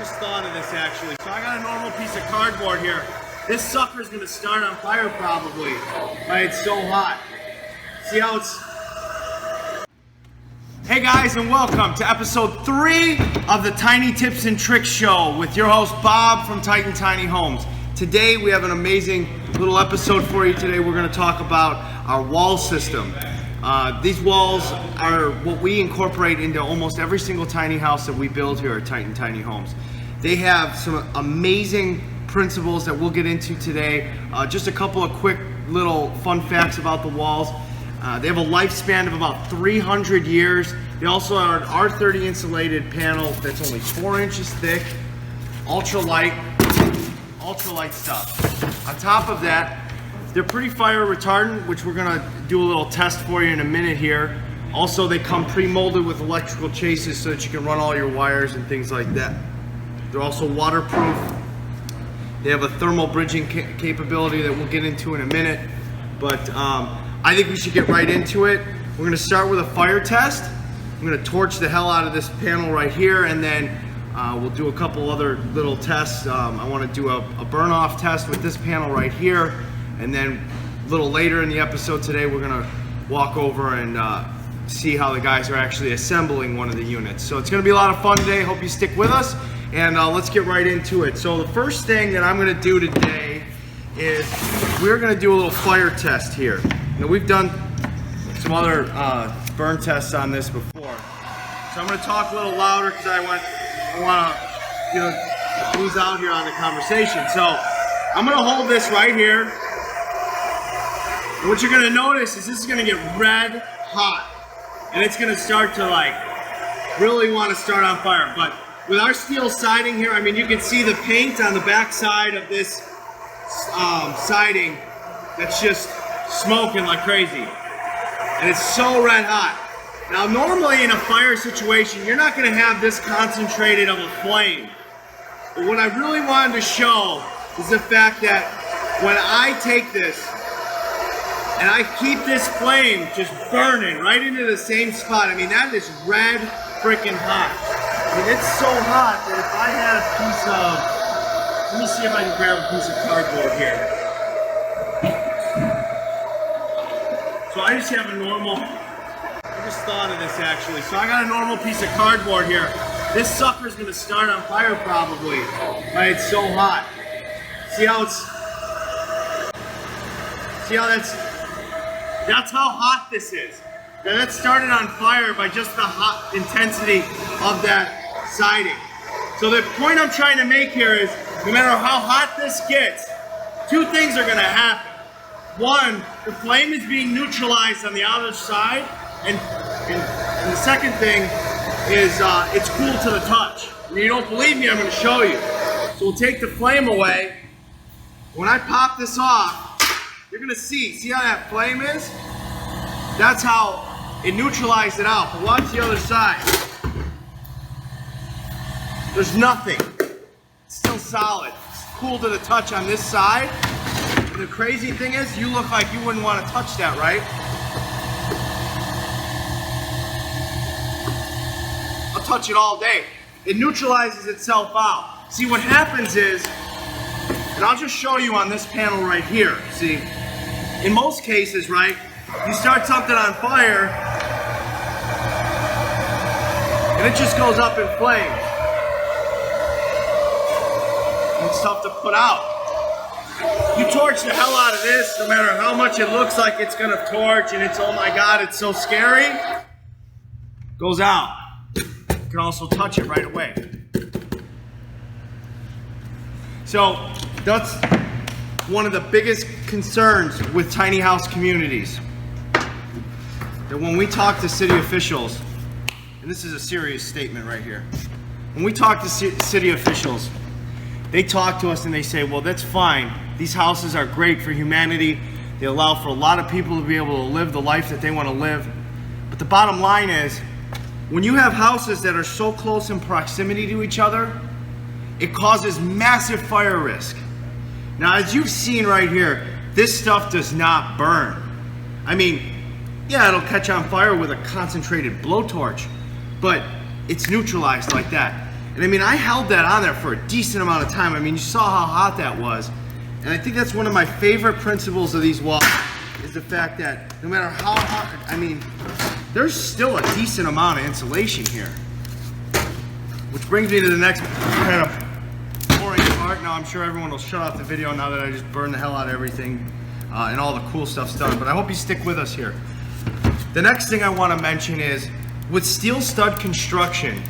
just thought of this actually. So I got a normal piece of cardboard here. This sucker's gonna start on fire probably. Right, it's so hot. See how it's... Hey guys, and welcome to episode 3 of the Tiny Tips and Tricks Show with your host Bob from Titan Tiny Homes. Today we have an amazing little episode for you. Today we're gonna talk about our wall system. These walls are what we incorporate into almost every single tiny house that we build here at Titan Tiny Homes. They have some amazing principles that we'll get into today. Just a couple of quick little fun facts about the walls. They have a lifespan of about 300 years. They also are an R30 insulated panel that's only 4 inches thick, ultralight stuff. On top of that, they're pretty fire retardant, which we're gonna do a little test for you in a minute here. Also, they come pre-molded with electrical chases so that you can run all your wires and things like that. They're also waterproof. They have a thermal bridging capability that we'll get into in a minute. But I think we should get right into it. We're gonna start with a fire test. I'm gonna torch the hell out of this panel right here, and then we'll do a couple other little tests. I wanna do a burn off test with this panel right here. And then a little later in the episode today, we're gonna walk over and see how the guys are actually assembling one of the units. So it's gonna be a lot of fun today. Hope you stick with us, and let's get right into it. So the first thing that I'm gonna do today is we're gonna do a little fire test here. Now we've done some other burn tests on this before. So I'm gonna talk a little louder because I wanna lose out here on the conversation. So I'm gonna hold this right here. What you're gonna notice is this is gonna get red hot, and it's gonna start to really want to start on fire. But with our steel siding here, I mean, you can see the paint on the back side of this siding that's just smoking like crazy, and it's so red hot. Now normally in a fire situation, you're not gonna have this concentrated of a flame, but what I really wanted to show is the fact that when I take this and I keep this flame just burning right into the same spot. I mean, that is red freaking hot. I mean, it's so hot that if I had a piece of, let me see if I can grab a piece of cardboard here. So I just have a normal, I just thought of this actually. So I got a normal piece of cardboard here. This sucker's gonna start on fire probably. Right, it's so hot. See how that's how hot this is. Now that started on fire by just the hot intensity of that siding. So the point I'm trying to make here is, no matter how hot this gets, two things are gonna happen. One, the flame is being neutralized on the other side, and the second thing is it's cool to the touch. If you don't believe me, I'm gonna show you. So we'll take the flame away. When I pop this off, you're gonna see how that flame is? That's how it neutralized it out. But watch the other side. There's nothing. It's still solid. It's cool to the touch on this side. And the crazy thing is, you look like you wouldn't want to touch that, right? I'll touch it all day. It neutralizes itself out. See, what happens is, and I'll just show you on this panel right here. See, in most cases, right, you start something on fire and it just goes up in flames. And it's tough to put out. You torch the hell out of this, no matter how much it looks like it's gonna torch and it's, oh my God, it's so scary, goes out. You can also touch it right away. So that's one of the biggest concerns with tiny house communities. That when we talk to city officials, and this is a serious statement right here. When we talk to city officials, they talk to us and they say, well, that's fine. These houses are great for humanity. They allow for a lot of people to be able to live the life that they want to live. But the bottom line is, when you have houses that are so close in proximity to each other, it causes massive fire risk. Now, as you've seen right here, this stuff does not burn. I mean, yeah, it'll catch on fire with a concentrated blowtorch, but it's neutralized like that. And I mean, I held that on there for a decent amount of time. I mean, you saw how hot that was. And I think that's one of my favorite principles of these walls, is the fact that no matter how hot, I mean, there's still a decent amount of insulation here. Which brings me to the next kind of boring part. Now, I'm sure everyone will shut off the video now that I just burned the hell out of everything and all the cool stuff's done. But I hope you stick with us here. The next thing I want to mention is, with steel stud construction,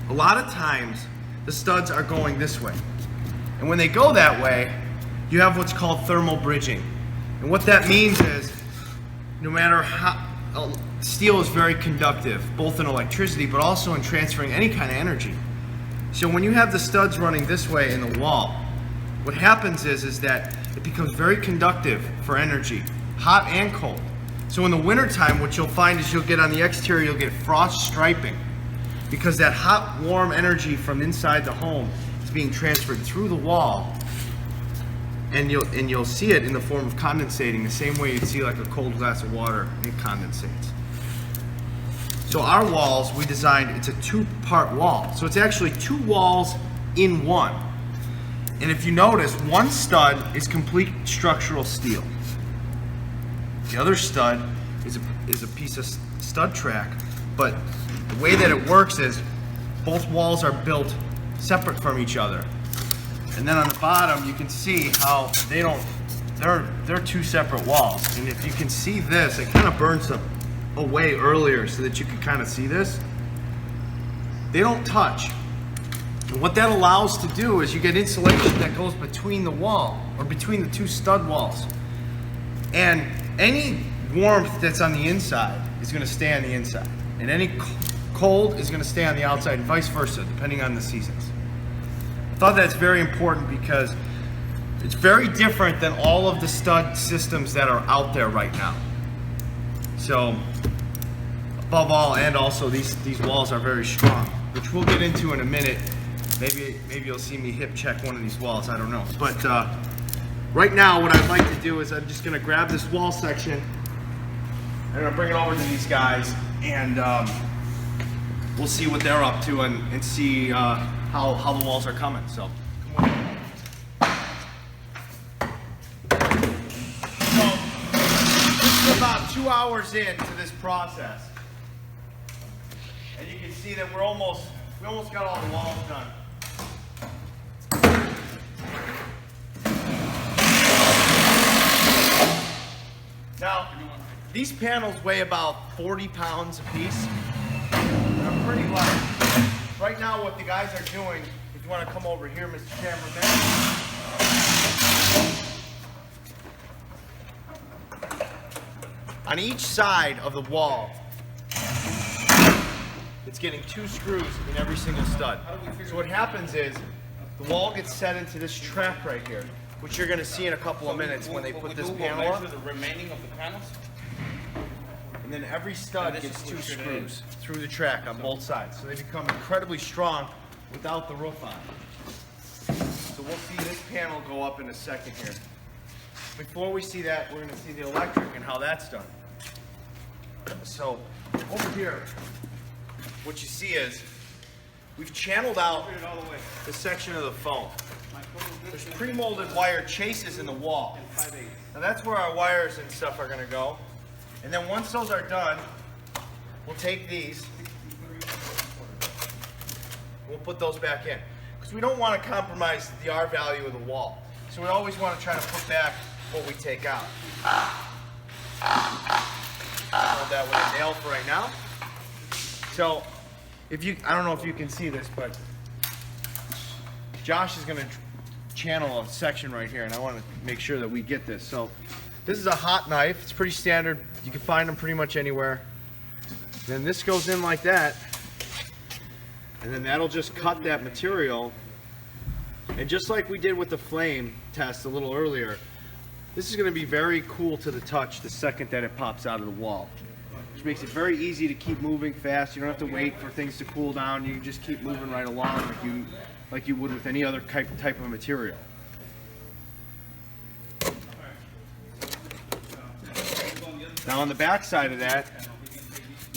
a lot of times the studs are going this way. And when they go that way, you have what's called thermal bridging. And what that means is, no matter how, steel is very conductive, both in electricity, but also in transferring any kind of energy. So when you have the studs running this way in the wall, what happens is that it becomes very conductive for energy, hot and cold. So in the wintertime, what you'll find is you'll get on the exterior, you'll get frost striping, because that hot, warm energy from inside the home is being transferred through the wall, and you'll see it in the form of condensating, the same way you'd see like a cold glass of water, and it condensates. So our walls, we designed, it's a two-part wall. So it's actually two walls in one. And if you notice, one stud is complete structural steel. The other stud is a piece of stud track, but the way that it works is both walls are built separate from each other. And then on the bottom, you can see how they're two separate walls. And if you can see this, it kind of burns them away earlier so that you can kind of see this. They don't touch. And what that allows to do is you get insulation that goes between the wall, or between the two stud walls. And any warmth that's on the inside is going to stay on the inside. And any cold is going to stay on the outside, and vice versa, depending on the seasons. I thought that's very important because it's very different than all of the stud systems that are out there right now. So, above all, and also these walls are very strong, which we'll get into in a minute. Maybe you'll see me hip check one of these walls, I don't know. But right now, what I'd like to do is I'm just gonna grab this wall section, I'm gonna bring it over to these guys, and we'll see what they're up to and see how the walls are coming. So, come on. So, this is about 2 hours into this process, and you can see that we almost got all the walls done. Now, these panels weigh about 40 pounds a piece. They're pretty light. Right now, what the guys are doing, if you want to come over here, Mr. Cameraman. On each side of the wall, it's getting 2 screws in every single stud. So what happens is, the wall gets set into this track right here, which you're going to see in a couple of minutes when they put this panel up. The remaining of the panels? And then every stud gets 2 screws through the track on both sides. So they become incredibly strong without the roof on. So we'll see this panel go up in a second here. Before we see that, we're going to see the electric and how that's done. So over here, what you see is we've channeled out the section of the foam. There's pre-molded wire chases in the wall. Now that's where our wires and stuff are going to go. And then once those are done, we'll take these, we'll put those back in. Because we don't want to compromise the R value of the wall. So we always want to try to put back what we take out. Hold that with a nail for right now. So, I don't know if you can see this, but Josh is going to channel a section right here, and I want to make sure that we get this. So, this is a hot knife. It's pretty standard. You can find them pretty much anywhere. Then this goes in like that, and then that'll just cut that material. And just like we did with the flame test a little earlier, this is going to be very cool to the touch the second that it pops out of the wall. Which makes it very easy to keep moving fast. You don't have to wait for things to cool down. You can just keep moving right along like you would with any other type of material. Now on the back side of that,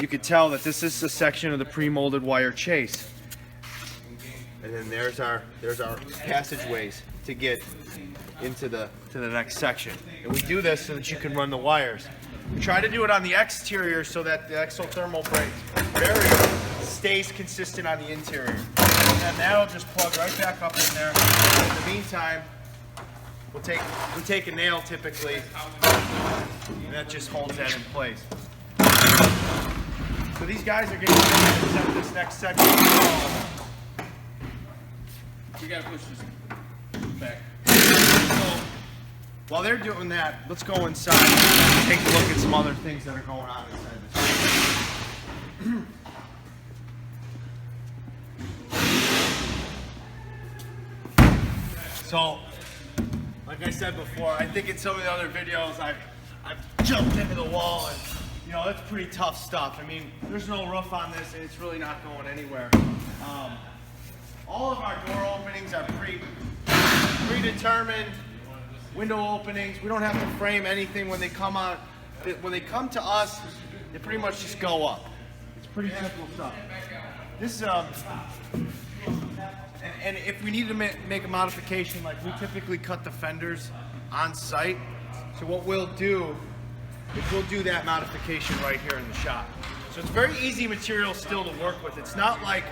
you could tell that this is a section of the pre-molded wire chase. And then there's our passageways to get into the next section. And we do this so that you can run the wires. We try to do it on the exterior so that the exothermal barrier stays consistent on the interior. And then that'll just plug right back up in there. In the meantime, we take a nail typically, and that just holds that in place. So these guys are getting ready to set this next section. You gotta push this back. So while they're doing that, let's go inside and take a look at some other things that are going on inside this. So, like I said before, I think in some of the other videos I've jumped into the wall and it's pretty tough stuff. I mean, there's no roof on this and it's really not going anywhere. All of our door openings are predetermined window openings. We don't have to frame anything when they come out. When they come to us, they pretty much just go up. It's pretty simple stuff. This and if we need to make a modification, like we typically cut the fenders on site. So what we'll do is we'll do that modification right here in the shop. So it's very easy material still to work with. It's not like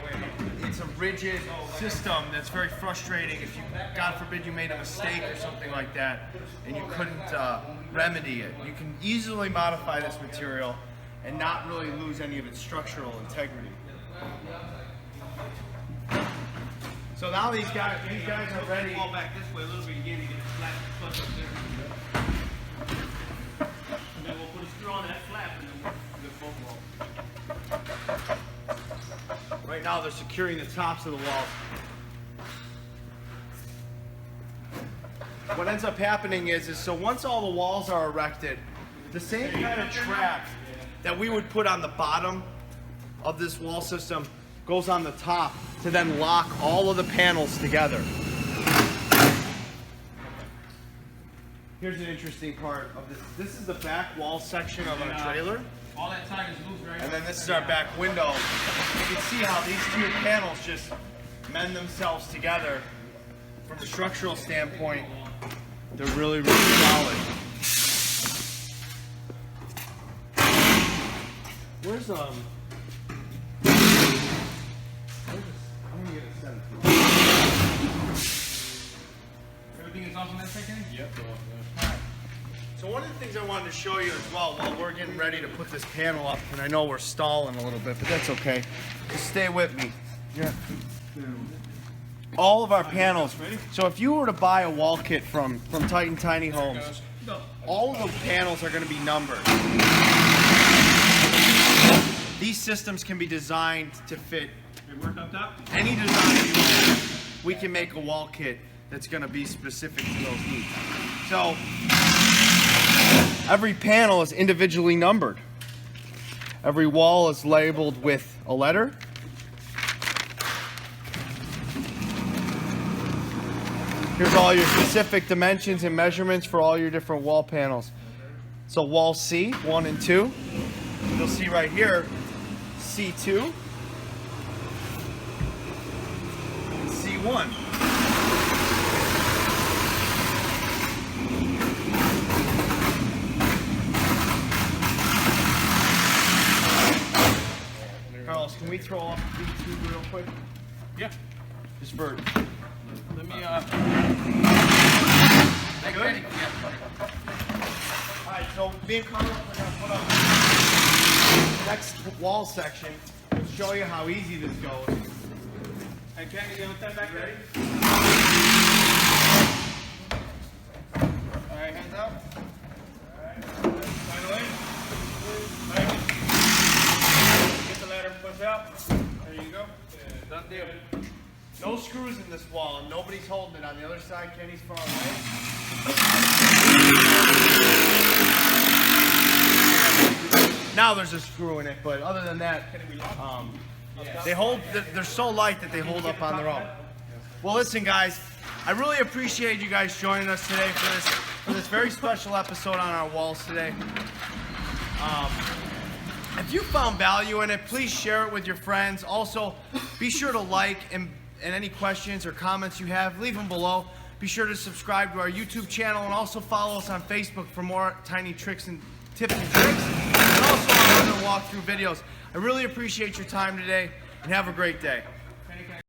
it's a rigid system that's very frustrating if you, God forbid, you made a mistake or something like that and you couldn't remedy it. You can easily modify this material and not really lose any of its structural integrity. So now these guys are ready. Fall back this way a little bit again to get it flat plus up there. And then we'll put a screw on that flap and then we'll both walls. Right now they're securing the tops of the walls. What ends up happening is so once all the walls are erected, the same kind of track that we would put on the bottom of this wall system goes on the top to then lock all of the panels together. Here's an interesting part of this. This is the back wall section of our trailer. All that side is loose, right? And then this is our back window. You can see how these two panels just mend themselves together. From a structural standpoint, they're really, really solid. Where's Everything is off on that second? Yep. So one of the things I wanted to show you as well while we're getting ready to put this panel up, and I know we're stalling a little bit, but that's okay. Just stay with me. Yeah. All of our panels. So if you were to buy a wall kit from Titan Tiny Homes, all of the panels are going to be numbered. These systems can be designed to fit any design you want. We can make a wall kit that's going to be specific to those needs. So every panel is individually numbered. Every wall is labeled with a letter. Here's all your specific dimensions and measurements for all your different wall panels. So wall C, 1 and 2. You'll see right here, C2 and C1. Carlos, can we throw up B2 real quick? Yeah. Just for... Let me, Good? Alright, so me and Carlos are going to put up the next wall section and show you how easy this goes. Hey, Kenny, you want that back ready? Alright, hands up. Alright, find away. Get the ladder, push out. There you go. Done deal. No screws in this wall, and nobody's holding it. On the other side, Kenny's far away. Now there's a screw in it, but other than that, they hold. They're so light that they hold up on their own. Well, listen, guys, I really appreciate you guys joining us today for this very special episode on our walls today. If you found value in it, please share it with your friends. Also, be sure to like and and any questions or comments you have, leave them below. Be sure to subscribe to our YouTube channel and also follow us on Facebook for more tiny tricks and tips and tricks, and also our other walkthrough videos. I really appreciate your time today, and have a great day.